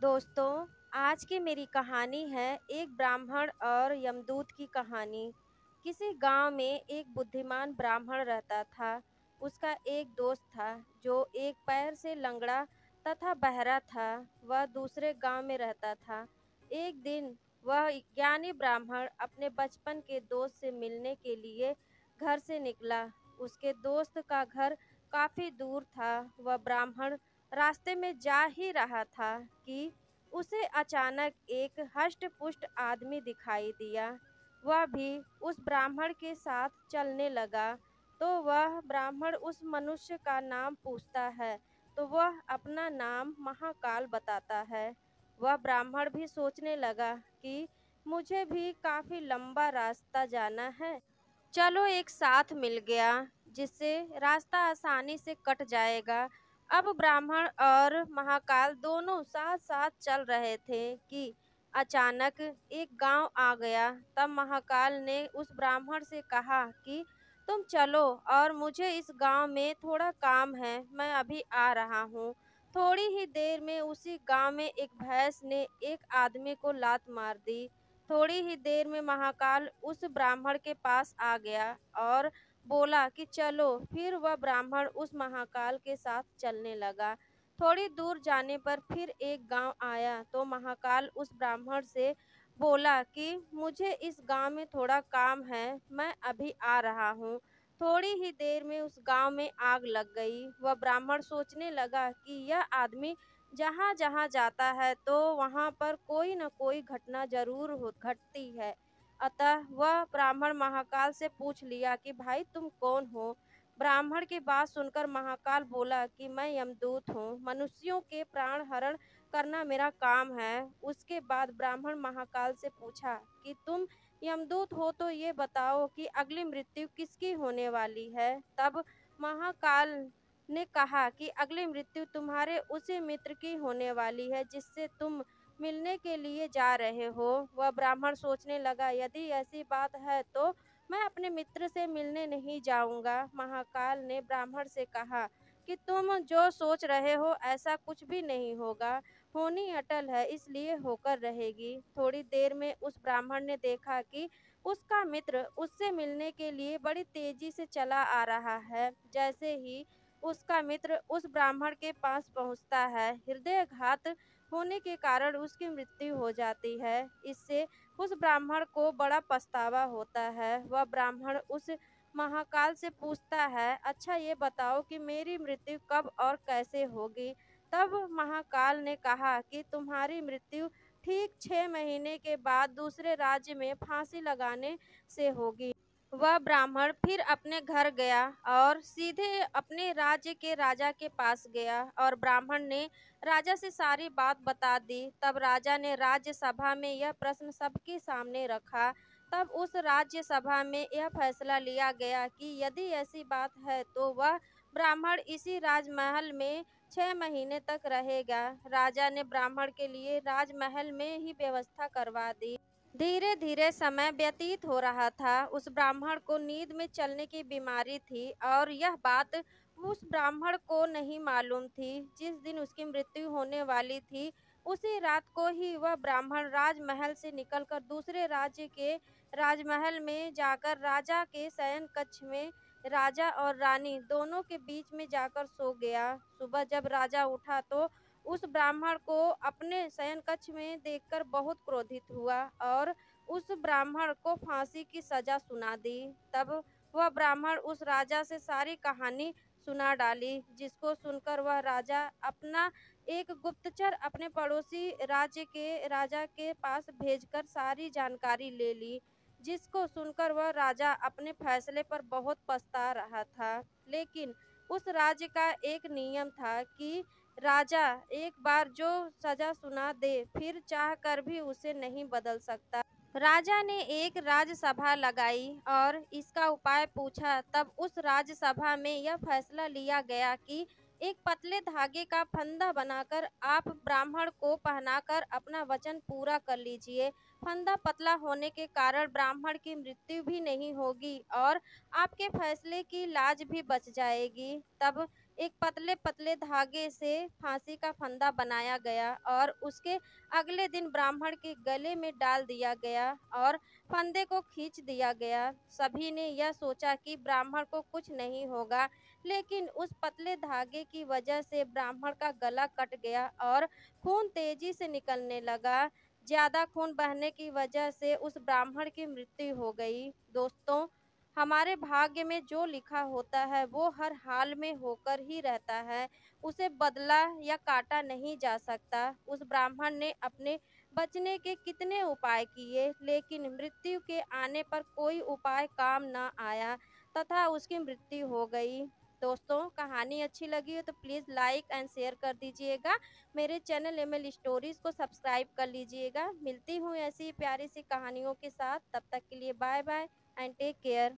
दोस्तों, आज की मेरी कहानी है एक ब्राह्मण और यमदूत की कहानी। किसी गांव में एक बुद्धिमान ब्राह्मण रहता था। उसका एक दोस्त था जो एक पैर से लंगड़ा तथा बहरा था। वह दूसरे गांव में रहता था। एक दिन वह ज्ञानी ब्राह्मण अपने बचपन के दोस्त से मिलने के लिए घर से निकला। उसके दोस्त का घर काफी दूर था। वह ब्राह्मण रास्ते में जा ही रहा था कि उसे अचानक एक हष्ट-पुष्ट आदमी दिखाई दिया। वह भी उस ब्राह्मण के साथ चलने लगा। तो वह ब्राह्मण उस मनुष्य का नाम पूछता है, तो वह अपना नाम महाकाल बताता है। वह ब्राह्मण भी सोचने लगा कि मुझे भी काफी लंबा रास्ता जाना है। चलो एक साथ मिल गया, जिससे रास्ता आसानी से कट जाएगा। अब ब्राह्मण और महाकाल दोनों साथ साथ चल रहे थे कि अचानक एक गांव आ गया। तब महाकाल ने उस ब्राह्मण से कहा कि तुम चलो और मुझे इस गांव में थोड़ा काम है, मैं अभी आ रहा हूँ। थोड़ी ही देर में उसी गांव में एक भैंस ने एक आदमी को लात मार दी। थोड़ी ही देर में महाकाल उस ब्राह्मण के पास आ गया और बोला कि चलो। फिर वह ब्राह्मण उस महाकाल के साथ चलने लगा। थोड़ी दूर जाने पर फिर एक गांव आया तो महाकाल उस ब्राह्मण से बोला कि मुझे इस गांव में थोड़ा काम है, मैं अभी आ रहा हूँ। थोड़ी ही देर में उस गांव में आग लग गई। वह ब्राह्मण सोचने लगा कि यह आदमी जहाँ जहाँ जाता है तो वहाँ पर कोई न कोई घटना जरूर घटती है। अतः वह ब्राह्मण महाकाल से पूछ लिया कि भाई तुम कौन हो। ब्राह्मण की बात सुनकर महाकाल बोला कि मैं यमदूत हूँ, मनुष्यों के प्राण हरण करना मेरा काम है। उसके बाद ब्राह्मण महाकाल से पूछा कि तुम यमदूत हो तो ये बताओ कि अगली मृत्यु किसकी होने वाली है। तब महाकाल ने कहा कि अगली मृत्यु तुम्हारे उसी मित्र की होने वाली है जिससे तुम मिलने के लिए जा रहे हो। वह ब्राह्मण सोचने लगा, यदि ऐसी बात है तो मैं अपने मित्र से मिलने नहीं जाऊंगा। महाकाल ने ब्राह्मण से कहा कि तुम जो सोच रहे हो ऐसा कुछ भी नहीं होगा, होनी अटल है इसलिए होकर रहेगी। थोड़ी देर में उस ब्राह्मण ने देखा कि उसका मित्र उससे मिलने के लिए बड़ी तेजी से चला आ रहा है। जैसे ही उसका मित्र उस ब्राह्मण के पास पहुंचता है, हृदयघात होने के कारण उसकी मृत्यु हो जाती है। इससे उस ब्राह्मण को बड़ा पछतावा होता है। वह ब्राह्मण उस महाकाल से पूछता है, अच्छा ये बताओ कि मेरी मृत्यु कब और कैसे होगी। तब महाकाल ने कहा कि तुम्हारी मृत्यु ठीक 6 महीने के बाद दूसरे राज्य में फांसी लगाने से होगी। वह ब्राह्मण फिर अपने घर गया और सीधे अपने राज्य के राजा के पास गया और ब्राह्मण ने राजा से सारी बात बता दी। तब राजा ने राज्य सभा में यह प्रश्न सबके सामने रखा। तब उस राज्य सभा में यह फैसला लिया गया कि यदि ऐसी बात है तो वह ब्राह्मण इसी राजमहल में 6 महीने तक रहेगा। राजा ने ब्राह्मण के लिए राजमहल में ही व्यवस्था करवा दी। धीरे धीरे समय व्यतीत हो रहा था। उस ब्राह्मण को नींद में चलने की बीमारी थी और यह बात उस ब्राह्मण को नहीं मालूम थी। जिस दिन उसकी मृत्यु होने वाली थी उसी रात को ही वह ब्राह्मण राजमहल से निकलकर दूसरे राज्य के राजमहल में जाकर राजा के शयन कक्ष में राजा और रानी दोनों के बीच में जाकर सो गया। सुबह जब राजा उठा तो उस ब्राह्मण को अपने शयन कक्ष में देखकर बहुत क्रोधित हुआ और उस ब्राह्मण को फांसी की सजा सुना दी। तब वह ब्राह्मण उस राजा से सारी कहानी सुना डाली, जिसको सुनकर वह राजा अपना एक गुप्तचर अपने पड़ोसी राज्य के राजा के पास भेजकर सारी जानकारी ले ली। जिसको सुनकर वह राजा अपने फैसले पर बहुत पछता रहा था। लेकिन उस राज्य का एक नियम था कि राजा एक बार जो सजा सुना दे फिर चाह कर भी उसे नहीं बदल सकता। राजा ने एक राजसभा लगाई और इसका उपाय पूछा। तब उस राजसभा में यह फैसला लिया गया कि एक पतले धागे का फंदा बनाकर आप ब्राह्मण को पहनाकर अपना वचन पूरा कर लीजिए। फंदा पतला होने के कारण ब्राह्मण की मृत्यु भी नहीं होगी और आपके फैसले की लाज भी बच जाएगी। तब एक पतले-पतले धागे से फांसी का फंदा बनाया गया और उसके अगले दिन ब्राह्मण के गले में डाल दिया गया और फंदे को खींच दिया गया। सभी ने यह सोचा कि ब्राह्मण को कुछ नहीं होगा, लेकिन उस पतले धागे की वजह से ब्राह्मण का गला कट गया और खून तेजी से निकलने लगा। ज़्यादा खून बहने की वजह से उस ब्राह्मण की मृत्यु हो गई। दोस्तों, हमारे भाग्य में जो लिखा होता है वो हर हाल में होकर ही रहता है, उसे बदला या काटा नहीं जा सकता। उस ब्राह्मण ने अपने बचने के कितने उपाय किए, लेकिन मृत्यु के आने पर कोई उपाय काम ना आया तथा उसकी मृत्यु हो गई। दोस्तों, कहानी अच्छी लगी हो तो प्लीज़ लाइक एंड शेयर कर दीजिएगा। मेरे चैनल एमएल स्टोरीज को सब्सक्राइब कर लीजिएगा। मिलती हूँ ऐसी प्यारी सी कहानियों के साथ, तब तक के लिए bye bye and take care.